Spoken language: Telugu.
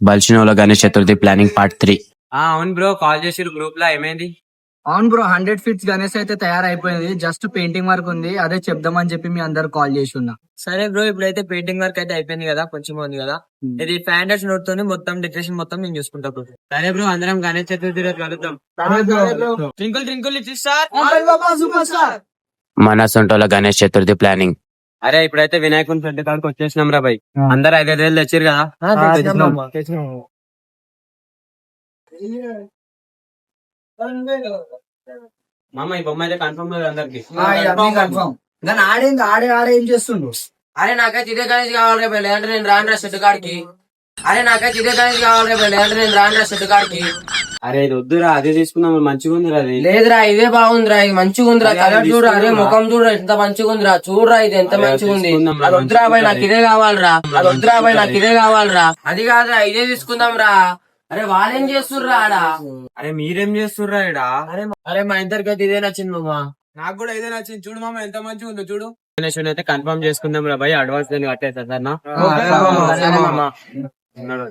బల్చినోలో గణేష్ చతుర్థి ప్లానింగ్ పార్ట్ 3. అవును బ్రో, కాల్ చేసిరు గ్రూప్ లో, ఏమైంది? అవును బ్రో, 100 ఫీట్స్ గణేష్ అయితే తయారైపోయింది. జస్ట్ పెయింటింగ్ వర్క్ ఉంది, అదే చెప్దామని చెప్పి మీ అందరు కాల్ చేసి ఉన్నా. సరే బ్రో, ఇప్పుడైతే పెయింటింగ్ వర్క్ అయితే అయిపోయింది కదా, కొంచెం ఉంది కదా. ఇది ఫ్యాండర్స్ నోట్ తోని మొత్తం డెకరేషన్ మొత్తం నేను చూసుకుంటా బ్రో. సరే బ్రో, అందరం గణేష్ చతుర్థి రోజు కలుద్దాం. Twinkle twinkle little star. మన సొంటోలో గణేష్ చతుర్థి ప్లానింగ్. అరే ఇప్పుడైతే వినాయకుని పెద్ద కాడికి వచ్చేసినాం రా బై. అందరు 5,000 తెచ్చారు కదా. మామ ఈ బొమ్మ అయితే కన్ఫర్మ్ కదా అందరికి. ఆడే ఏం చేస్తుండ్రు? అరే నాకైతే ఇదే గణేష్ కావాలి రేపు, లేదంటే నేను రాను రా షెడ్ కాడికి. అరే నాకైతే ఇదే గణేష్ కావాలి రేపు, లేదంటే నేను రాను రా షెడ్ కాడికి. అరే ఇది వద్దురా, అదే తీసుకుందాం, మంచిగా ఉంది అది. లేదురా, ఇదే బాగుందిరా, ఇది మంచిగా ఉందిరా. కలర్ చూడరా, అరే ముఖం చూడరా ఎంత మంచిగా ఉందిరా. చూడరా ఇది ఎంత మంచిగా ఉంది. అది వద్దురా బాయ్, నాకు ఇదే కావాలరా. అది వద్దురా బాయ్, నాకు ఇదే కావాలరా. అది కాదురా, ఇదే తీసుకుందాం రా. అరే వాళ్ళేం చేస్తుర్రా ఆడా? అరే మీరేం చేస్తుర్రా ఇడా? అరే మా ఇద్దరికి అయితే ఇదే నచ్చింది మామ. నాకు కూడా ఇదే నచ్చింది. చూడు మామ ఎంత మంచిగా ఉందో చూడు. గణేష్ అయితే కన్ఫర్మ్ చేసుకుందాం రా భయ్, అడ్వాన్స్ నేను కట్టేస్తా సార్ నా. సరే మామ. ఉన్నాడు.